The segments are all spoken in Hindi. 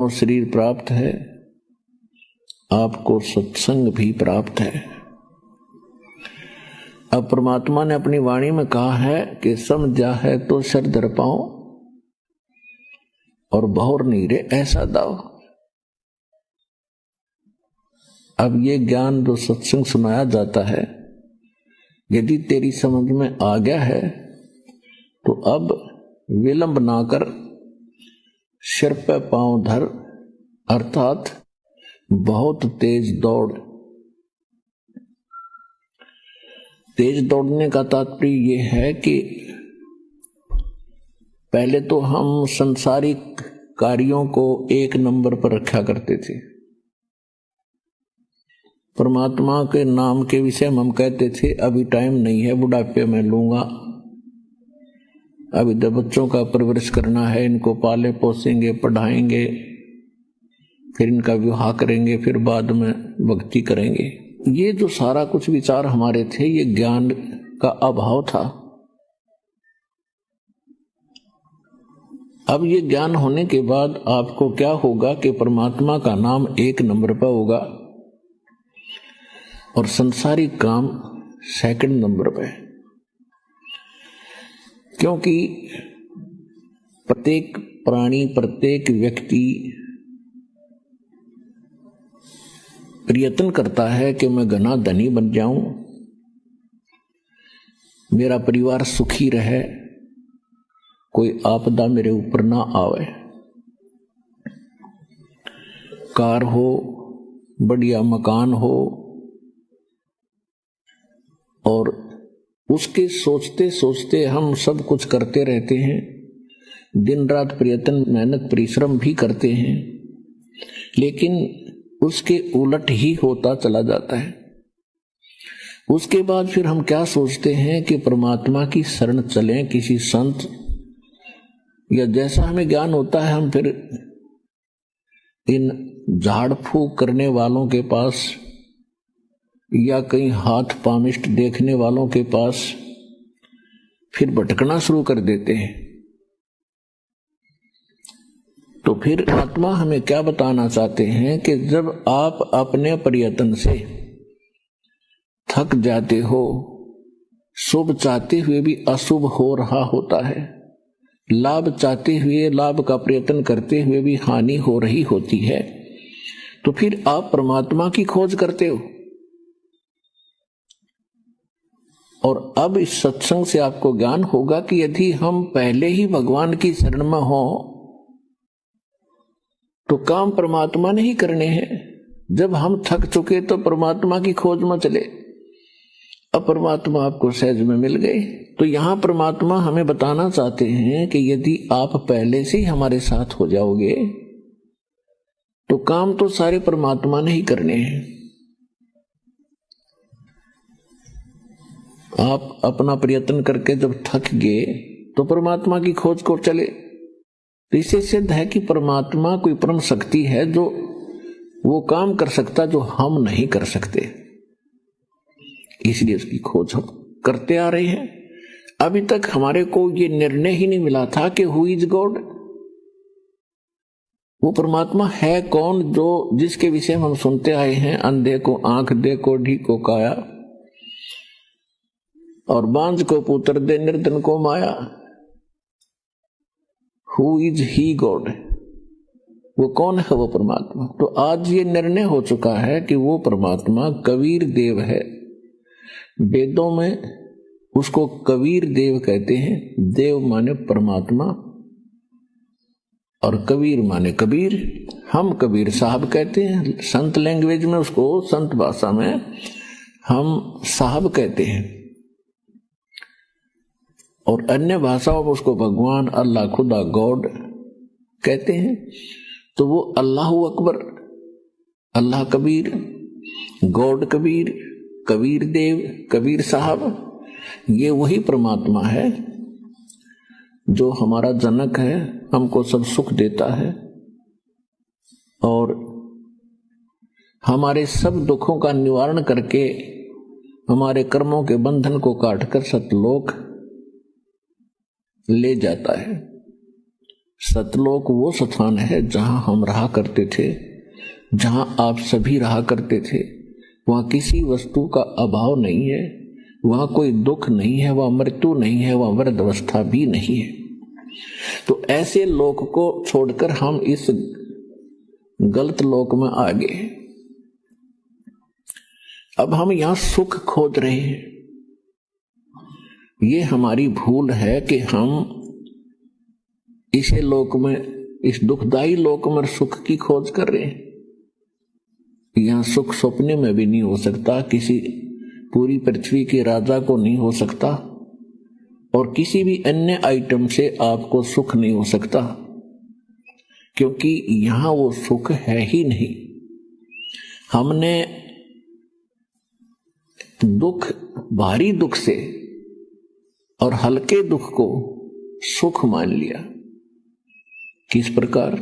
और शरीर प्राप्त है, आपको सत्संग भी प्राप्त है। अब परमात्मा ने अपनी वाणी में कहा है कि समझा है तो सर धर पाओ और बहुर नीरे ऐसा दाओ। अब ये ज्ञान जो सत्संग सुनाया जाता है, यदि तेरी समझ में आ गया है तो अब विलंब ना कर, सिर पे पांव धर, अर्थात बहुत तेज दौड़। तेज दौड़ने का तात्पर्य ये है कि पहले तो हम संसारिक कार्यों को एक नंबर पर रखा करते थे। परमात्मा के नाम के विषय में हम कहते थे अभी टाइम नहीं है, बुढ़ापे में लूंगा, अभी तो बच्चों का परवरिश करना है, इनको पाले पोसेंगे, पढ़ाएंगे, फिर इनका विवाह करेंगे, फिर बाद में भक्ति करेंगे। ये जो सारा कुछ विचार हमारे थे, ये ज्ञान का अभाव था। अब ये ज्ञान होने के बाद आपको क्या होगा कि परमात्मा का नाम एक नंबर पर होगा और संसारिक काम सेकंड नंबर पे। क्योंकि प्रत्येक प्राणी, प्रत्येक व्यक्ति प्रयत्न करता है कि मैं घना धनी बन जाऊं, मेरा परिवार सुखी रहे, कोई आपदा मेरे ऊपर ना आवे, कार हो, बढ़िया मकान हो, और उसके सोचते सोचते हम सब कुछ करते रहते हैं, दिन रात प्रयत्न, मेहनत, परिश्रम भी करते हैं, लेकिन उसके उलट ही होता चला जाता है। उसके बाद फिर हम क्या सोचते हैं कि परमात्मा की शरण चलें, किसी संत, या जैसा हमें ज्ञान होता है हम फिर इन झाड़ फूक करने वालों के पास या कहीं हाथ पामिष्ट देखने वालों के पास फिर भटकना शुरू कर देते हैं। तो फिर आत्मा हमें क्या बताना चाहते हैं कि जब आप अपने प्रयत्न से थक जाते हो, शुभ चाहते हुए भी अशुभ हो रहा होता है, लाभ चाहते हुए, लाभ का प्रयत्न करते हुए भी हानि हो रही होती है, तो फिर आप परमात्मा की खोज करते हो। और अब इस सत्संग से आपको ज्ञान होगा कि यदि हम पहले ही भगवान की शरण में हो तो काम परमात्मा ने ही करने हैं। जब हम थक चुके तो परमात्मा की खोज में चले, अब परमात्मा आपको सहज में मिल गए। तो यहां परमात्मा हमें बताना चाहते हैं कि यदि आप पहले से ही हमारे साथ हो जाओगे तो काम तो सारे परमात्मा ने ही करने हैं। आप अपना प्रयत्न करके जब थक गए तो परमात्मा की खोज को चले। तो इससे सिद्ध है कि परमात्मा कोई परम शक्ति है जो वो काम कर सकता जो हम नहीं कर सकते, इसलिए उसकी खोज हम करते आ रहे हैं। अभी तक हमारे को ये निर्णय ही नहीं मिला था कि हु इज गॉड, वो परमात्मा है कौन, जो जिसके विषय में हम सुनते आए हैं, अंधे को आंख दे, कोढ़ी को काया, और बांझ को पुत्र दे, निर्धन को माया। हु इज ही गॉड, वो कौन है, वो परमात्मा। तो आज ये निर्णय हो चुका है कि वो परमात्मा कबीर देव है। वेदों में उसको कबीर देव कहते हैं। देव माने परमात्मा और कबीर माने कबीर। हम कबीर साहब कहते हैं, संत लैंग्वेज में उसको, संत भाषा में हम साहब कहते हैं, और अन्य भाषाओं में उसको भगवान, अल्लाह, खुदा, गॉड कहते हैं। तो वो अल्लाह अकबर, अल्लाह कबीर, गॉड कबीर, कबीर देव, कबीर साहब, ये वही परमात्मा है जो हमारा जनक है, हमको सब सुख देता है और हमारे सब दुखों का निवारण करके हमारे कर्मों के बंधन को काटकर सतलोक ले जाता है। सतलोक वो स्थान है जहां हम रहा करते थे, जहां आप सभी रहा करते थे। वहां किसी वस्तु का अभाव नहीं है, वहां कोई दुख नहीं है, वहां मृत्यु नहीं है, वहां वृद्धावस्था भी नहीं है। तो ऐसे लोक को छोड़कर हम इस गलत लोक में आ गए। अब हम यहां सुख खोज रहे हैं। ये हमारी भूल है कि हम इसे लोक में, इस दुखदाई लोक में सुख की खोज कर रहे हैं। यहां सुख सपने में भी नहीं हो सकता, किसी पूरी पृथ्वी के राजा को नहीं हो सकता, और किसी भी अन्य आइटम से आपको सुख नहीं हो सकता, क्योंकि यहां वो सुख है ही नहीं। हमने दुख, भारी दुख से और हल्के दुख को सुख मान लिया। किस प्रकार?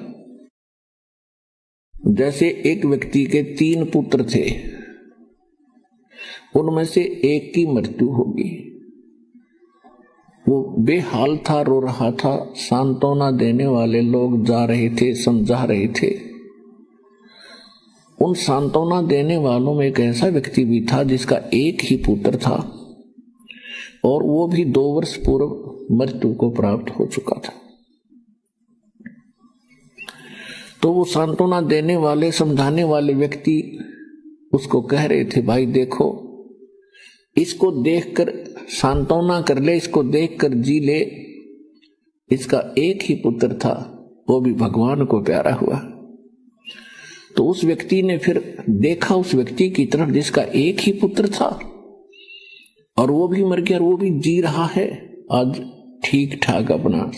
जैसे एक व्यक्ति के 3 पुत्र थे, उनमें से एक की मृत्यु होगी। वो बेहाल था, रो रहा था, सांत्वना देने वाले लोग जा रहे थे, समझा रहे थे। उन सांत्वना देने वालों में एक ऐसा व्यक्ति भी था जिसका एक ही पुत्र था, और वो भी 2 वर्ष पूर्व मृत्यु को प्राप्त हो चुका था। तो वो सांत्वना देने वाले, समझाने वाले व्यक्ति उसको कह रहे थे, भाई देखो, इसको देखकर सांत्वना कर ले, इसको देखकर जी ले। इसका एक ही पुत्र था, वो भी भगवान को प्यारा हुआ। तो उस व्यक्ति ने फिर देखा उस व्यक्ति की तरफ जिसका एक ही पुत्र था, और वो भी मर गया, और वो भी जी रहा है आज ठीक ठाक अपना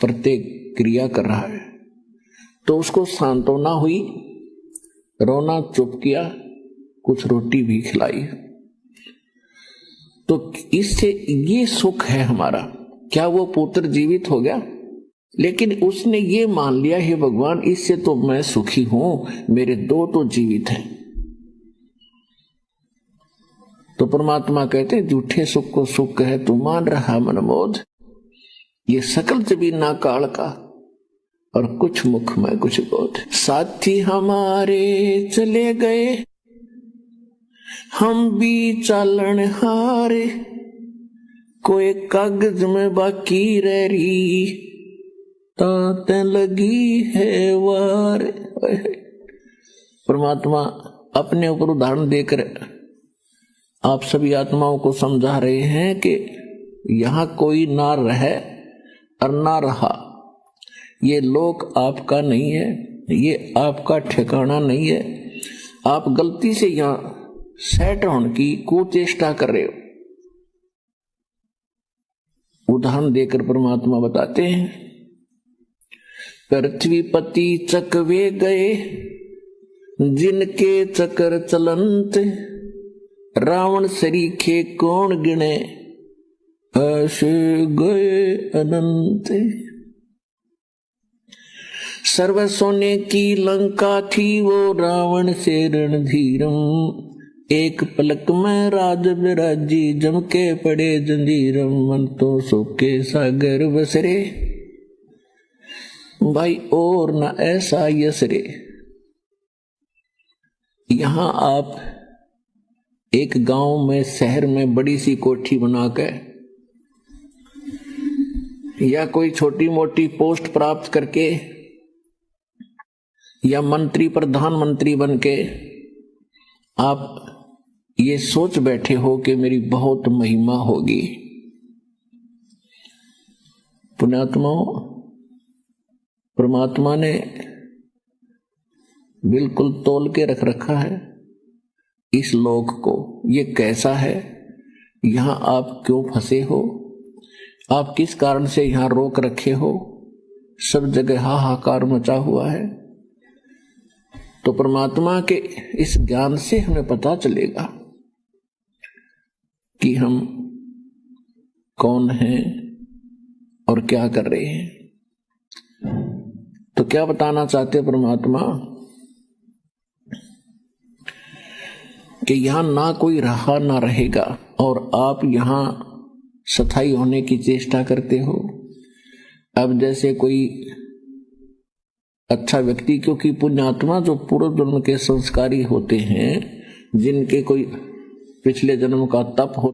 प्रत्येक क्रिया कर रहा है। तो उसको सांत्वना हुई, रोना चुप किया, कुछ रोटी भी खिलाई। तो इससे ये सुख है हमारा। क्या वो पुत्र जीवित हो गया? लेकिन उसने ये मान लिया, हे भगवान, इससे तो मैं सुखी हूं, मेरे 2 तो जीवित हैं। तो परमात्मा कहते, झूठे सुख को सुख है, तू मान रहा मनमोद। ये सकल जबीना काल का, और कुछ मुख में कुछ बोध। साथी हमारे चले गए, हम भी चालन हारे, कोई कागज में बाकी रह रही, ताते लगी है वार। परमात्मा अपने ऊपर उदाहरण देकर आप सभी आत्माओं को समझा रहे हैं कि यहां कोई ना रहे और ना रहा। ये लोक आपका नहीं है, ये आपका ठिकाना नहीं है। आप गलती से यहां सेट होने की कुचेष्टा कर रहे हो। उदाहरण देकर परमात्मा बताते हैं, पृथ्वीपति चकवे गए, जिनके चक्र चलंत, रावण सरीखे कौन गिने, ऐसे गए अनंत। सर्व सोने की लंका थी, वो रावण से रणधीरम, एक पलक में राज विराजी, जम के पड़े जंजीरम, मन तो सूखे सागर बसरे, भाई और न ऐसा यसरे। यहां आप एक गांव में, शहर में बड़ी सी कोठी बनाकर या कोई छोटी मोटी पोस्ट प्राप्त करके या मंत्री, प्रधानमंत्री बन के आप ये सोच बैठे हो कि मेरी बहुत महिमा होगी। पुण्यात्माओं, परमात्मा ने बिल्कुल तोल के रख रखा है इस लोक को। ये कैसा है, यहां आप क्यों फंसे हो, आप किस कारण से यहां रोक रखे हो, सब जगह हाहाकार मचा हुआ है। तो परमात्मा के इस ज्ञान से हमें पता चलेगा कि हम कौन हैं और क्या कर रहे हैं। तो क्या बताना चाहते परमात्मा कि यहां ना कोई रहा ना रहेगा, और आप यहां स्थायी होने की चेष्टा करते हो। अब जैसे कोई अच्छा व्यक्ति, क्योंकि पुण्यात्मा जो पूर्व जन्म के संस्कारी होते हैं, जिनके कोई पिछले जन्म का तप हो